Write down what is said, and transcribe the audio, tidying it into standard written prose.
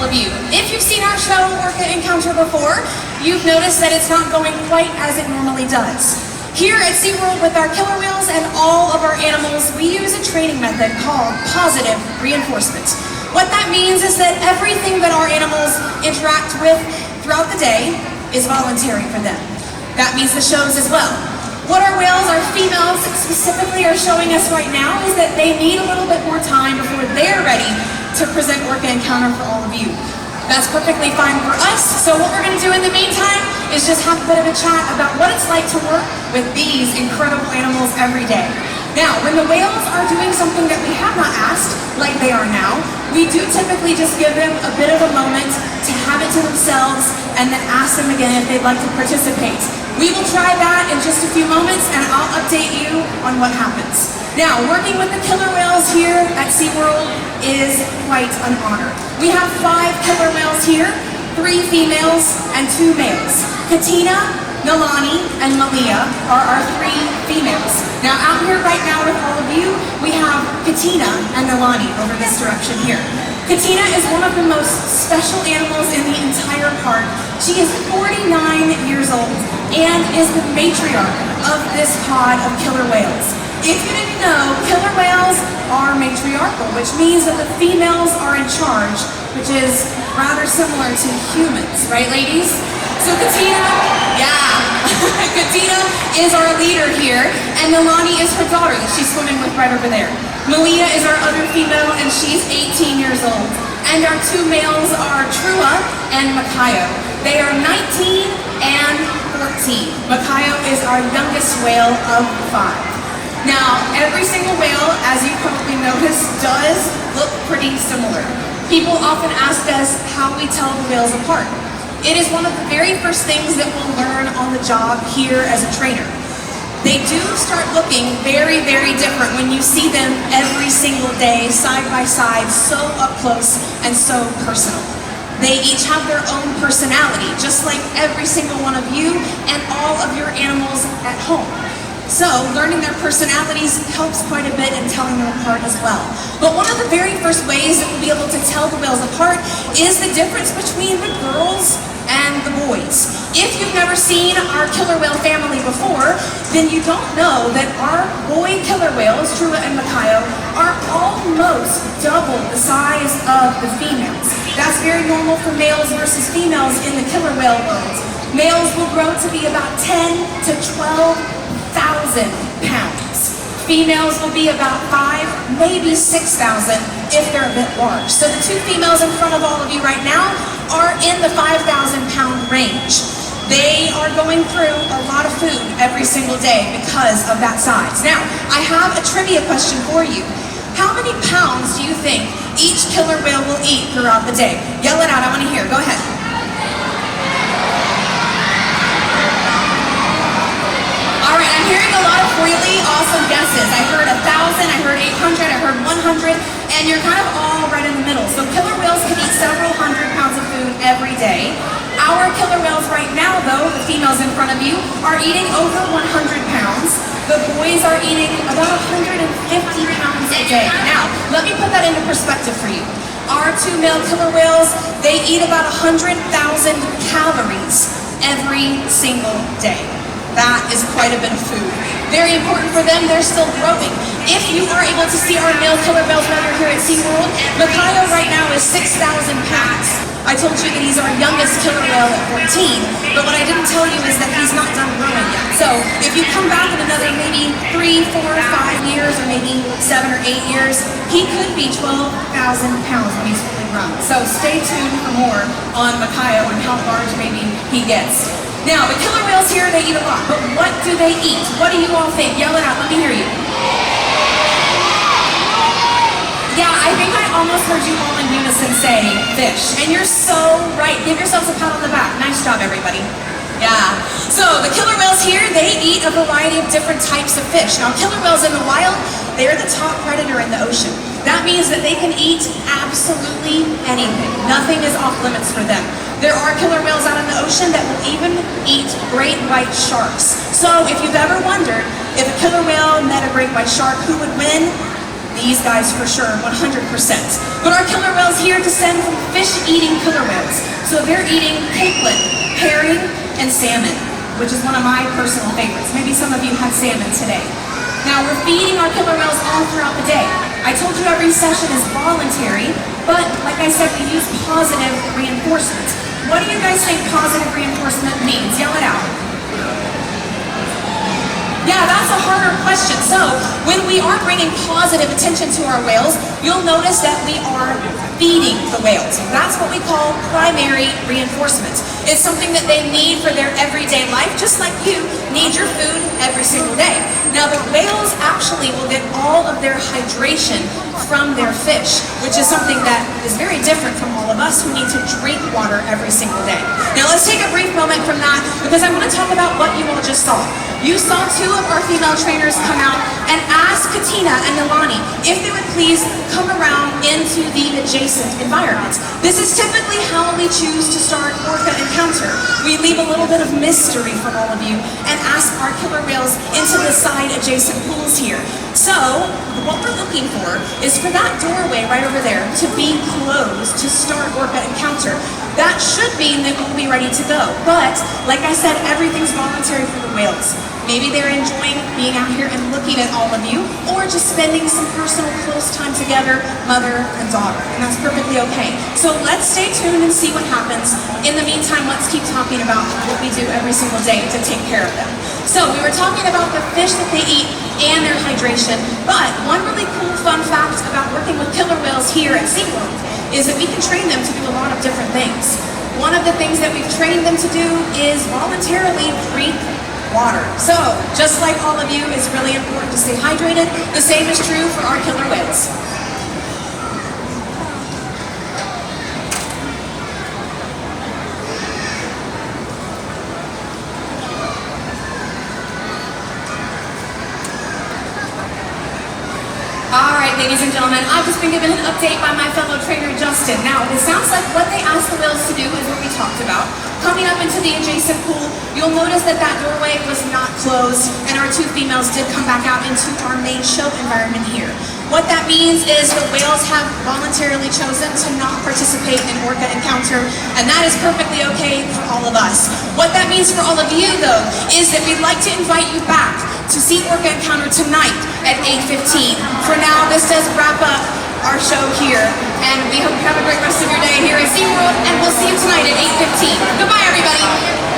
all of you. If you've seen our show, Orca Encounter, before, you've noticed that it's not going quite as it normally does. Here at SeaWorld with our killer whales and all of our animals, we use a training method called positive reinforcement. What that means is that everything that our animals interact with throughout the day is voluntary for them. That means the shows as well. What our whales, our females specifically, are showing us right now is that they need a little bit more time before they're ready to present Orca Encounter for all of you. That's perfectly fine for us, so what we're going to do in the meantime is just have a bit of a chat about what it's like to work with these incredible animals every day. Now, when the whales are doing something that we have not asked, like they are now, we do typically just give them a bit of a moment to have it to themselves and then ask them again if they'd like to participate. We will try that in just a few moments and I'll update you on what happens. Now, working with the killer whales here at SeaWorld is quite an honor. We have 5 killer whales here, 3 females and 2 males. Katina, Nalani, and Malia are our 3 females. Now out here right now with all of you, we have Katina and Nalani over this direction here. Katina is one of the most special animals in the entire park. She is 49 years old and is the matriarch of this pod of killer whales. If you didn't know, killer whales are matriarchal, which means that the females are in charge, which is rather similar to humans, right ladies? So Katina, Katina is our leader here, and Nalani is her daughter that she's swimming with right over there. Malia is our other female, and she's 18 years old. And our 2 males are Trua and Makayo. They are 19 and 14. Makayo is our youngest whale of the 5. Now, every single whale, as you probably noticed, does look pretty similar. People often ask us how we tell the whales apart. It is one of the very first things that we'll learn on the job here as a trainer. They do start looking very, very different when you see them every single day, side by side, so up close and so personal. They each have their own personality, just like every single one of you and all of your animals at home. So, learning their personalities helps quite a bit in telling them apart as well. But one of the very first ways that we'll be able to tell the whales apart is the difference between the girls and the boys. If you've never seen our killer whale family before, then you don't know that our boy killer whales, Trua and Makayo, are almost double the size of the females. That's very normal for males versus females in the killer whale world. Males will grow to be about 10 to 12,000 pounds. Females will be about 5, maybe 6,000 if they're a bit large. So the 2 females in front of all of you right now are in the 5,000 pound range. They are going through a lot of food every single day because of that size. Now, I have a trivia question for you. How many pounds do you think each killer whale will eat throughout the day? Yell it out, I want to hear, go ahead. All right, I'm hearing a lot of really awesome guesses. I heard 1,000, I heard 800, I heard 100, and you're kind of all right in the middle. So killer whales can eat several hundred pounds of food every day. Our killer whales right now, though, the females in front of you, are eating over 100 pounds. The boys are eating about 150 pounds a day. Now, let me put that into perspective for you. Our 2 male killer whales, they eat about 100,000 calories every single day. That is quite a bit of food. Very important for them, they're still growing. If you are able to see our male killer whales right here at SeaWorld, Makayo right now is 6,000 pounds. I told you that he's our youngest killer whale at 14, but what I didn't tell you is that he's not done growing yet. So if you come back in another maybe 3, 4, 5 years, or maybe 7 or 8 years, he could be 12,000 pounds when he's fully grown. So stay tuned for more on Makayo and how large maybe he gets. Now, the killer whales here, they eat a lot, but what do they eat? What do you all think? Yell it out, let me hear you. Yeah, I think I almost heard you all in unison say fish. And you're so right. Give yourselves a pat on the back. Nice job, everybody. Yeah. So the killer whales here, they eat a variety of different types of fish. Now, killer whales in the wild, they're the top predator in the ocean. That means that they can eat absolutely anything. Nothing is off limits for them. There are killer whales out in the ocean that will even eat great white sharks. So if you've ever wondered if a killer whale met a great white shark, who would win? The these guys for sure, 100%. But our killer whales here descend from fish-eating killer whales. So they're eating piglet, herring, and salmon, which is one of my personal favorites. Maybe some of you had salmon today. Now we're feeding our killer whales all throughout the day. I told you every session is voluntary, but like I said, we use positive reinforcement. What do you guys think positive reinforcement means? Yell it out. Yeah, that's a harder question. So, when we are bringing positive attention to our whales, you'll notice that we are feeding the whales. That's what we call primary reinforcement. It's something that they need for their everyday life, just like you need your food every single day. Now, the whales actually will get all of their hydration from their fish, which is something that is very different from all of us who need to drink water every single day. Now, let's take a brief moment from that because I want to talk about what you all just saw. You saw two of our female trainers come out and ask Katina and Nalani if they would please come around into the adjacent environment. This is typically how we choose to start Orca Encounter. We leave a little bit of mystery from all of you and ask our killer whales into the side adjacent pools here. So, what we're looking for is for that doorway right over there to be closed to start Orca Encounter. That should mean that we'll be ready to go. But, like I said, everything's voluntary for the whales. Maybe they're enjoying being out here and looking at all of you, or just spending some personal close time together, mother and daughter, and that's perfectly okay. So let's stay tuned and see what happens. In the meantime, let's keep talking about what we do every single day to take care of them. So we were talking about the fish that they eat and their hydration, but one really cool fun fact about working with killer whales here at SeaWorld is that we can train them to do a lot of different things. One of the things that we've trained them to do is voluntarily drink water. So, just like all of you, it's really important to stay hydrated. The same is true for our killer whales. Alright, ladies and gentlemen, I've just been given an update by my fellow trainer, Justin. Now, it sounds like what they asked the whales to do is what we talked about. Coming up into the adjacent pool, you'll notice that that doorway was not closed, and our two females did come back out into our main show environment here. What that means is the whales have voluntarily chosen to not participate in Orca Encounter, and that is perfectly okay for all of us. What that means for all of you, though, is that we'd like to invite you back to see Orca Encounter tonight at 8:15. For now, this does wrap up our show here, and we hope you have a great rest of your day here at SeaWorld, and we'll see you tonight at 8:15. Goodbye, everybody.